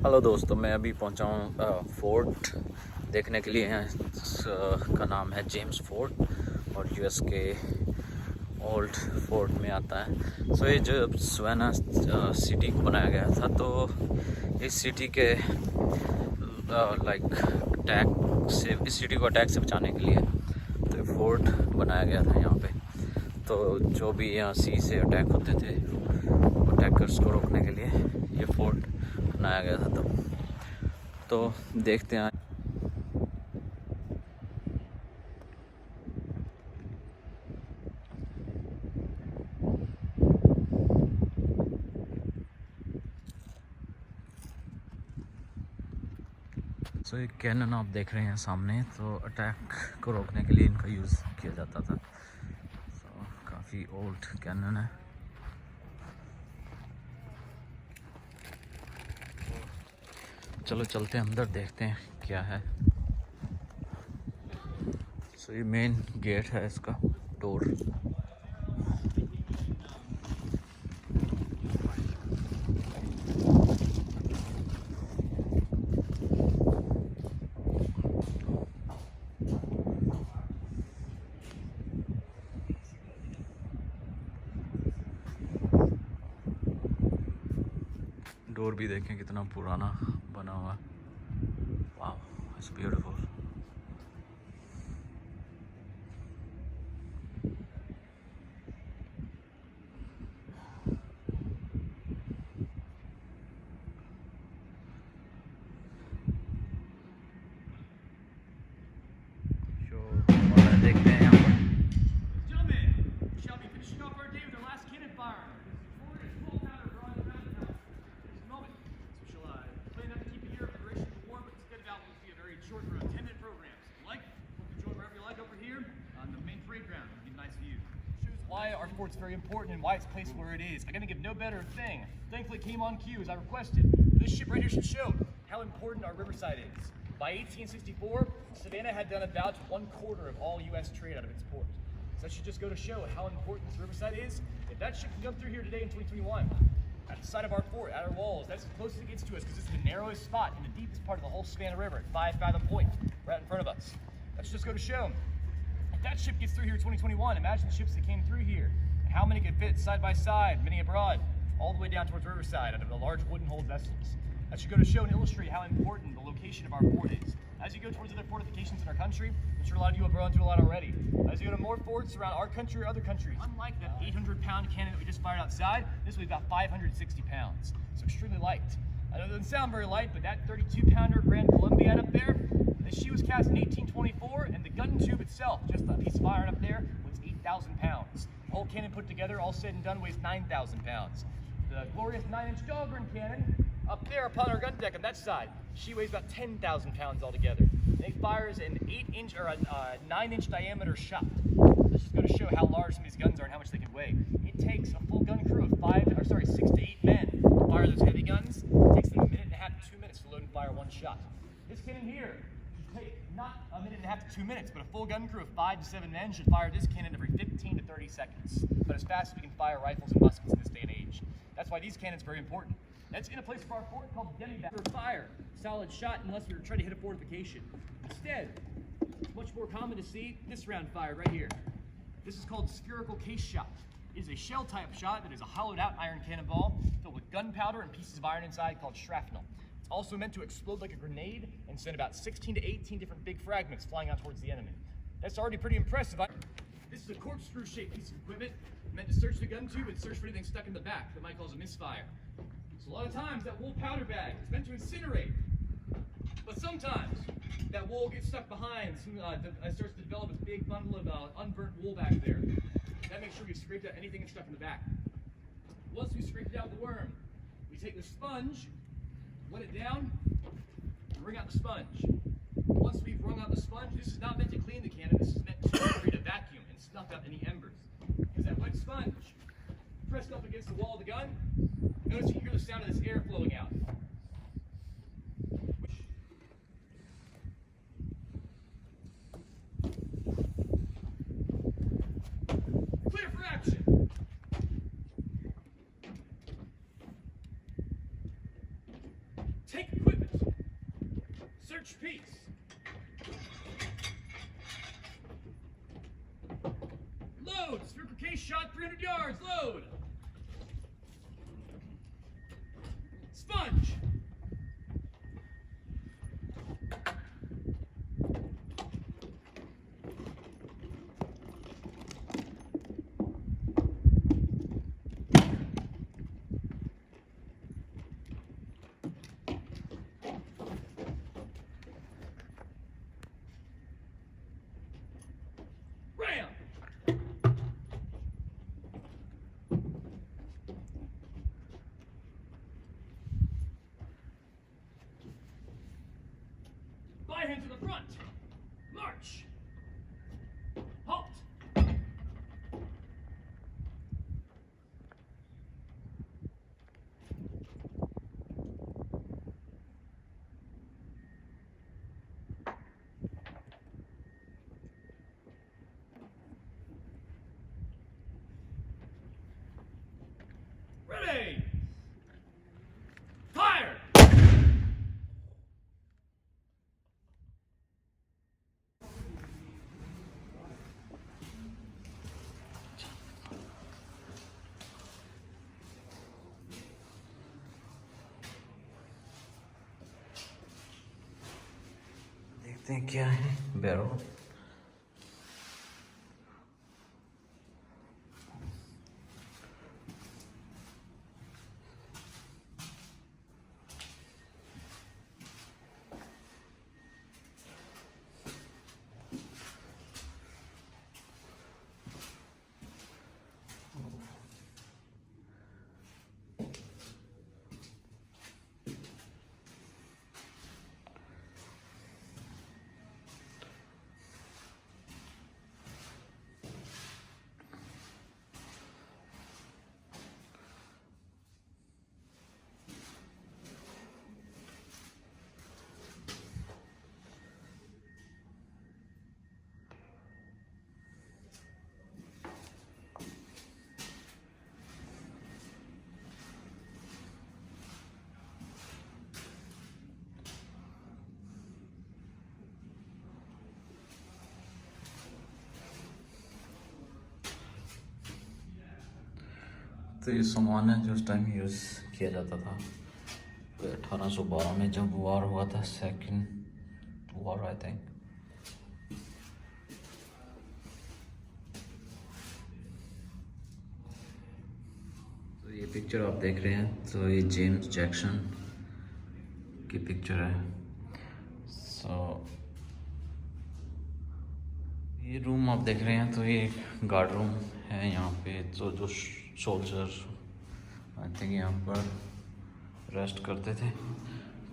Hello दोस्तों, मैं अभी पहुंचा हूँ फोर्ट देखने के लिए। यहाँ का नाम है जेम्स फोर्ट और यूएस के ओल्ड फोर्ट में आता है। सो ये जब सवाना सिटी को बनाया गया था तो इस सिटी के अटैक से, इस सिटी को अटैक से बचाने के लिए तो ये फोर्ट बनाया गया था यहाँ पे। तो जो भी यहाँ सी से अटैक होते थे, अटैकर्स को रोकने के लिए ये फोर्ट बनाया गया था। तो देखते हैं। सो ये कैनन आप देख रहे हैं सामने, तो अटैक को रोकने के लिए इनका यूज़ किया जाता था। सो काफ़ी ओल्ड कैनन है। चलो चलते हैं अंदर, देखते हैं क्या है। सो ये मेन गेट है, इसका डोर। डोर भी देखें कितना पुराना बना हुआ। वाह, इट्स ब्यूटीफुल। देखते हैं यहाँ पर। Why our fort's very important and why it's placed where it is. I'm gonna give no better thing. Thankfully, it came on cue as I requested. This ship right here should show how important our riverside is. By 1864, Savannah had done about 1/4 of all U.S. trade out of its port. So that should just go to show how important this riverside is. If that ship can come through here today in 2021, at the side of our fort, at our walls, that's as close as it gets to us because this is the narrowest spot in the deepest part of the whole Savannah River at 5 Fathom Point, right in front of us. That should just go to show. If that ship gets through here in 2021, imagine the ships that came through here and how many could fit side by side, many abroad, all the way down towards Riverside out of the large wooden hulled vessels. That should go to show and illustrate how important the location of our fort is. As you go towards other fortifications in our country, I'm sure a lot of you have run through a lot already. As you go to more forts around our country or other countries, unlike that 800-pound cannon that we just fired outside, this will be about 560 pounds. So extremely light. I know it doesn't sound very light, but that 32-pounder Grand Columbiad up there, she was cast in 1824, and the gun tube itself, just a piece fired up there, weighs 8,000 pounds. The whole cannon put together, all said and done, weighs 9,000 pounds. The glorious 9-inch Dahlgren cannon, up there upon our gun deck on that side, she weighs about 10,000 pounds altogether. And it fires an 8-inch or a 9-inch diameter shot. This is going to show how large some of these guns are and how much they can weigh. It takes a full gun crew of 6 to 8 men to fire those heavy guns. It takes them 1.5 to 2 minutes to load and fire one shot. This cannon here should take not 1.5 to 2 minutes, but a full gun crew of 5 to 7 men should fire this cannon every 15 to 30 seconds. But as fast as we can fire rifles and muskets in this day and age. That's why these cannons are very important. That's in a place of our fort called demi-back. Fire, solid shot, unless we were trying to hit a fortification. Instead, it's much more common to see this round fired right here. This is called spherical case shot. It is a shell type shot that is a hollowed out iron cannonball filled with gunpowder and pieces of iron inside called shrapnel. It's also meant to explode like a grenade and send about 16 to 18 different big fragments flying out towards the enemy. That's already pretty impressive. This is a corkscrew shaped piece of equipment meant to search the gun tube and search for anything stuck in the back that might cause a misfire. So a lot of times that wool powder bag is meant to incinerate, but sometimes that wool gets stuck behind and starts to develop a big bundle of unburnt wool back there. That makes sure we've scraped out anything that's stuck in the back. Once we've scraped out the worm, we take the sponge, wet it down, and wring out the sponge. Once we've wrung out the sponge, this is not meant to clean the cannon, this is meant to create a vacuum and snuff out any embers. Because that wet sponge, pressed up against the wall of the gun, notice you can hear the sound of this air flowing out. Clear for action! Take Search piece. Load. Spherical case shot 300 yards. Load. Sponge. Ram. By hand to the front. March. Halt. Ready. Fire. देखते हैं क्या है बैरो। तो ये सामान है जो उस टाइम यूज़ किया जाता था। तो 1812 में जब वॉर हुआ था, सेकंड वॉर आई थिंक। तो ये पिक्चर आप देख रहे हैं, तो ये जेम्स जैक्सन की पिक्चर है। ये रूम आप देख रहे हैं, तो ये गार्ड रूम है यहाँ पे। तो जो सोल्जर आई थिंक यहाँ पर रेस्ट करते थे।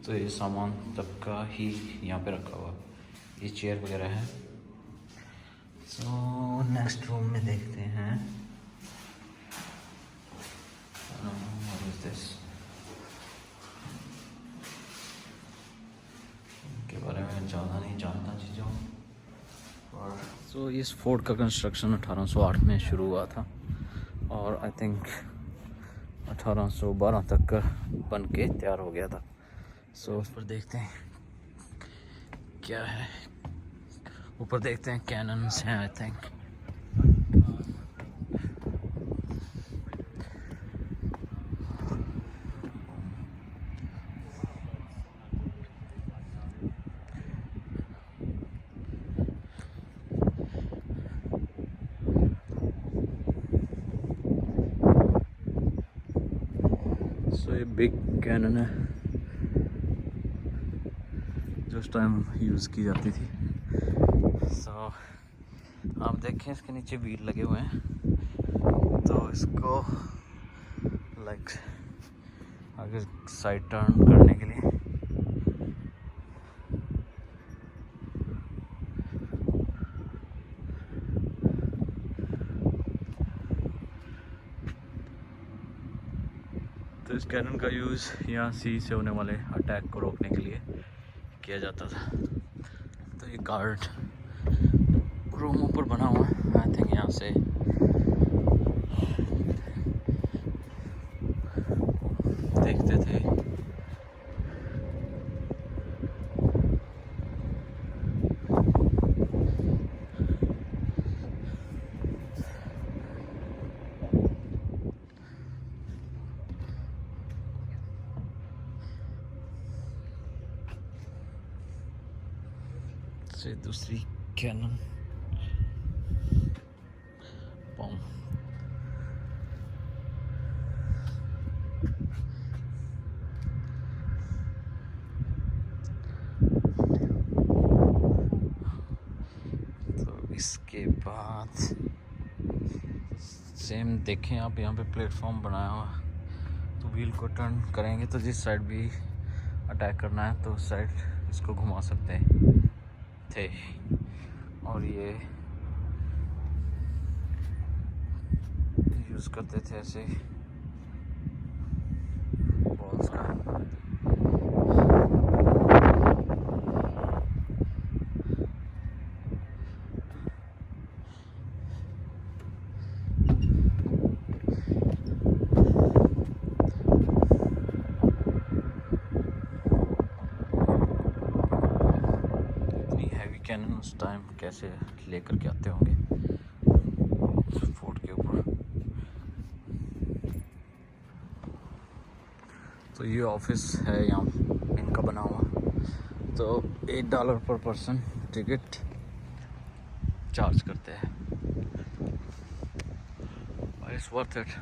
तो ये सामान तब का ही यहाँ पे रखा हुआ, ये चेयर वगैरह है। तो नेक्स्ट रूम में देखते हैं। What is this? इनके बारे में ज़्यादा नहीं जानता चीज़ों। और सो इस फोर्ट का कंस्ट्रक्शन 1808 में शुरू हुआ था और आई थिंक 1812 तक का बन के तैयार हो गया था। सो उस पर देखते हैं क्या है। ऊपर देखते हैं कैनन्स हैं आई थिंक। सो ये बिग कैनन है जो उस टाइम यूज़ की जाती थी। सो आप देखें इसके नीचे व्हील लगे हुए हैं, तो इसको लाइक आगे साइड टर्न करने के लिए। तो इस कैनन का यूज़ यहाँ सी से होने वाले अटैक को रोकने के लिए किया जाता था। तो ये गार्ड रूम ऊपर बना हुआ है आई थिंक। यहाँ से देखते थे। से दूसरी कैनन बम। तो इसके बाद सेम देखें आप, यहाँ पे प्लेटफॉर्म बनाया हुआ, तो व्हील को टर्न करेंगे तो जिस साइड भी अटैक करना है तो उस साइड इसको घुमा सकते थे। और ये यूज़ करते थे ऐसे बॉल्स का। कैनन उस टाइम कैसे लेकर के आते होंगे फोर्ट के ऊपर। तो ये ऑफिस है यहाँ इनका बना हुआ। तो $8 पर पर्सन टिकट चार्ज करते हैं। It's worth it.